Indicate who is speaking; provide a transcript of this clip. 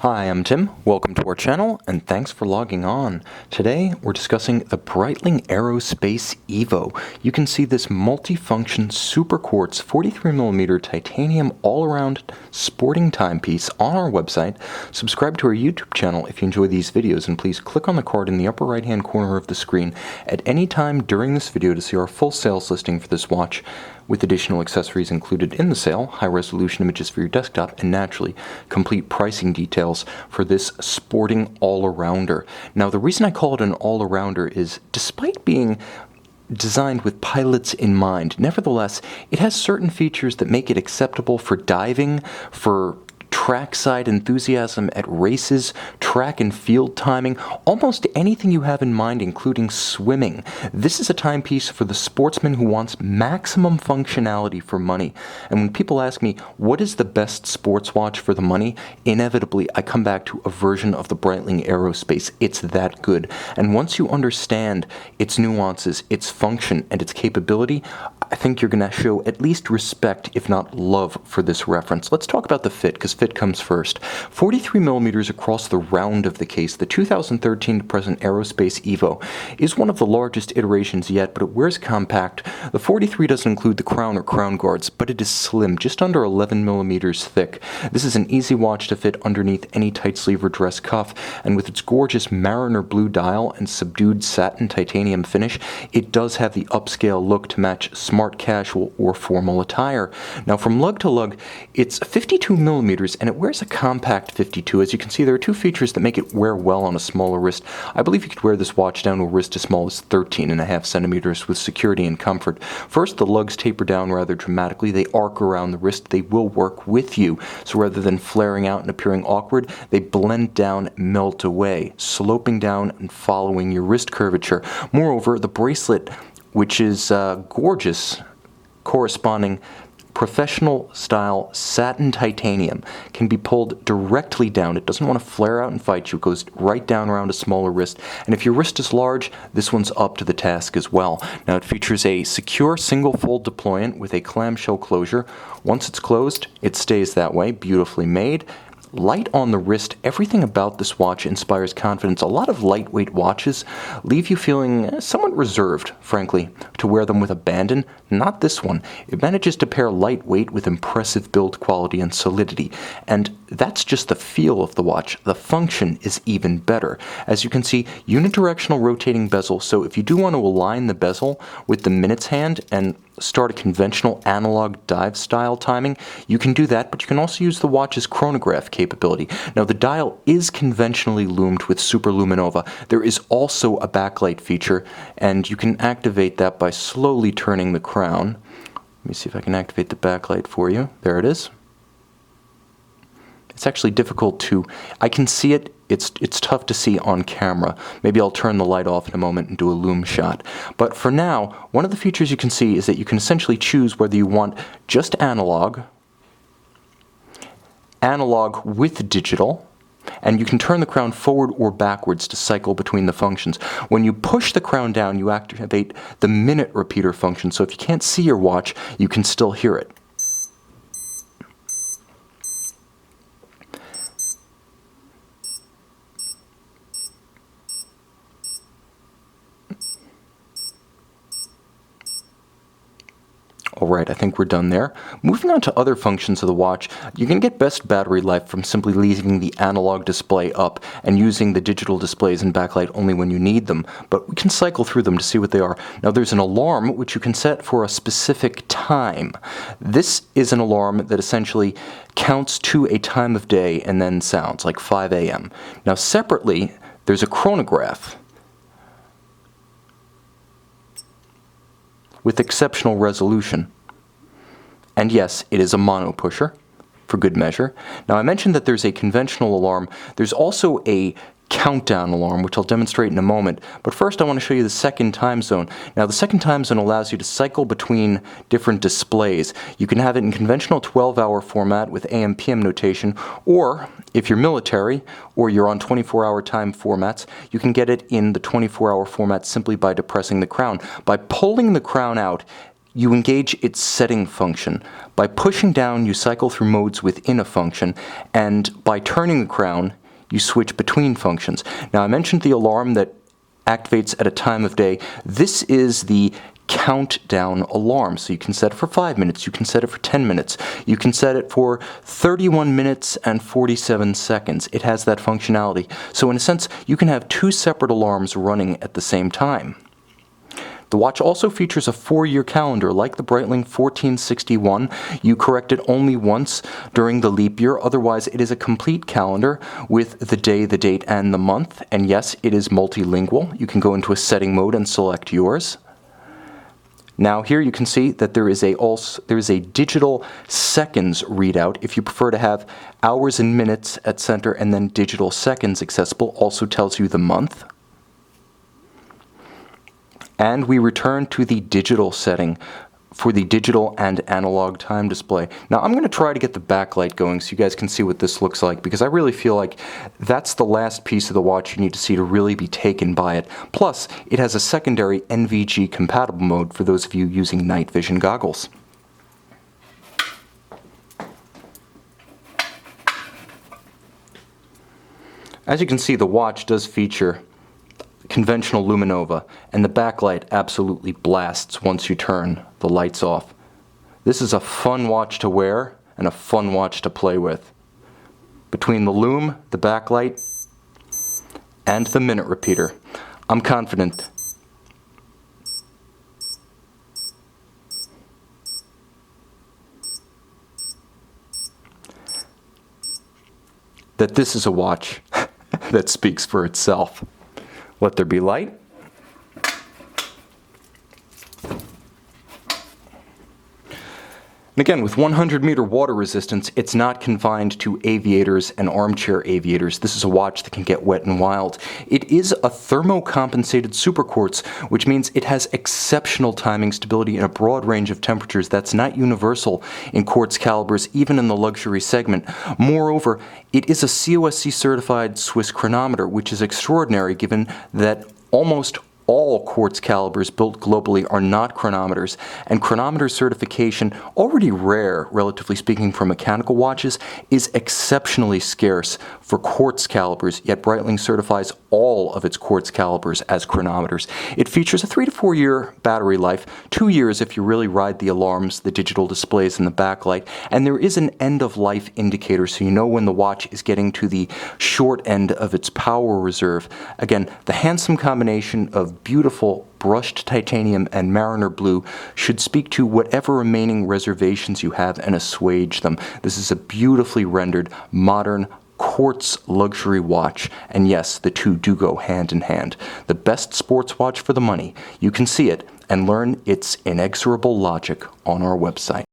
Speaker 1: Hi, I'm Tim. Welcome to our channel, and thanks for logging on. Today, we're discussing the Breitling Aerospace Evo. You can see this multi-function Superquartz 43mm titanium all-around sporting timepiece on our website. Subscribe to our YouTube channel if you enjoy these videos, and please click on the card in the upper right-hand corner of the screen at any time during this video to see our full sales listing for this watch, with additional accessories included in the sale, high-resolution images for your desktop, and naturally, complete pricing details for this sporting all-arounder. Now, the reason I call it an all-arounder is, despite being designed with pilots in mind, nevertheless, it has certain features that make it acceptable for diving, for trackside enthusiasm at races, track and field timing, almost anything you have in mind, including swimming. This is a timepiece for the sportsman who wants maximum functionality for money. And when people ask me, what is the best sports watch for the money? Inevitably, I come back to a version of the Breitling Aerospace. It's that good. And once you understand its nuances, its function, and its capability, I think you're going to show at least respect, if not love, for this reference. Let's talk about the fit, because fit comes first. 43mm across the round of the case, the 2013 to present Aerospace Evo is one of the largest iterations yet, but it wears compact. The 43 doesn't include the crown or crown guards, but it is slim, just under 11mm thick. This is an easy watch to fit underneath any tight sleeve or dress cuff, and with its gorgeous mariner blue dial and subdued satin titanium finish, it does have the upscale look to match smart casual or formal attire. Now, from lug to lug, it's 52mm, and it wears a compact 52. As you can see, there are two features that make it wear well on a smaller wrist. I believe you could wear this watch down to a wrist as small as 13.5 centimeters with security and comfort. First, the lugs taper down rather dramatically. They arc around the wrist. They will work with you. So rather than flaring out and appearing awkward, they blend down, melt away, sloping down and following your wrist curvature. Moreover, the bracelet, which is gorgeous, corresponding professional style satin titanium, can be pulled directly down. It doesn't want to flare out and fight you. It goes right down around a smaller wrist. And if your wrist is large, this one's up to the task as well. Now, it features a secure single fold deployant with a clamshell closure. Once it's closed, it stays that way, beautifully made. Light on the wrist. Everything about this watch inspires confidence. A lot of lightweight watches leave you feeling somewhat reserved, frankly, to wear them with abandon. Not this one. It manages to pair lightweight with impressive build quality and solidity. And that's just the feel of the watch. The function is even better. As you can see, unidirectional rotating bezel. So if you do want to align the bezel with the minutes hand and start a conventional analog dive style timing, you can do that, but you can also use the watch's chronograph capability. Now, the dial is conventionally loomed with superluminova. There is also a backlight feature, and you can activate that by slowly turning the crown. Let me see if I can activate the backlight for you. There it is. It's actually difficult to, I can see it, it's tough to see on camera. Maybe I'll turn the light off in a moment and do a loom shot. But for now, one of the features you can see is that you can essentially choose whether you want just analog with digital, and you can turn the crown forward or backwards to cycle between the functions. When you push the crown down, you activate the minute repeater function, so if you can't see your watch, you can still hear it. Alright, I think we're done there. Moving on to other functions of the watch, you can get best battery life from simply leaving the analog display up and using the digital displays and backlight only when you need them, but we can cycle through them to see what they are. Now, there's an alarm which you can set for a specific time. This is an alarm that essentially counts to a time of day and then sounds, like 5 a.m. Now, separately, there's a chronograph with exceptional resolution. And yes, it is a mono pusher, for good measure. Now, I mentioned that there's a conventional alarm. There's also a countdown alarm, which I'll demonstrate in a moment. But first, I want to show you the second time zone. Now, the second time zone allows you to cycle between different displays. You can have it in conventional 12-hour format with AM/PM notation, or if you're military or you're on 24-hour time formats, you can get it in the 24-hour format simply by depressing the crown. By pulling the crown out, you engage its setting function. By pushing down, you cycle through modes within a function, and by turning the crown, you switch between functions. Now, I mentioned the alarm that activates at a time of day. This is the countdown alarm. So you can set it for 5 minutes, you can set it for 10 minutes, you can set it for 31 minutes and 47 seconds. It has that functionality. So in a sense, you can have two separate alarms running at the same time. The watch also features a 4-year calendar like the Breitling 1461. You correct it only once during the leap year. Otherwise, it is a complete calendar with the day, the date, and the month. And yes, it is multilingual. You can go into a setting mode and select yours. Now here you can see that there is a digital seconds readout. If you prefer to have hours and minutes at center and then digital seconds accessible, also tells you the month. And we return to the digital setting for the digital and analog time display. Now I'm going to try to get the backlight going so you guys can see what this looks like, because I really feel like that's the last piece of the watch you need to see to really be taken by it. Plus, it has a secondary NVG compatible mode for those of you using night vision goggles. As you can see, the watch does feature conventional luminova, and the backlight absolutely blasts once you turn the lights off. This is a fun watch to wear and a fun watch to play with. Between the lume, the backlight, and the minute repeater, I'm confident that this is a watch that speaks for itself. Let there be light. And again, with 100-meter water resistance, it's not confined to aviators and armchair aviators. This is a watch that can get wet and wild. It is a thermocompensated superquartz, which means it has exceptional timing stability in a broad range of temperatures that's not universal in quartz calibers, even in the luxury segment. Moreover, it is a COSC certified Swiss chronometer, which is extraordinary given that almost all quartz calibers built globally are not chronometers, and chronometer certification, already rare, relatively speaking, for mechanical watches, is exceptionally scarce for quartz calibers, yet Breitling certifies all of its quartz calibers as chronometers. It features a 3 to 4 year battery life, 2 years if you really ride the alarms, the digital displays, and the backlight, and there is an end-of-life indicator so you know when the watch is getting to the short end of its power reserve. Again, the handsome combination of beautiful brushed titanium and mariner blue should speak to whatever remaining reservations you have and assuage them. This is a beautifully rendered, modern, quartz luxury watch, and yes, the two do go hand in hand. The best sports watch for the money. You can see it and learn its inexorable logic on our website.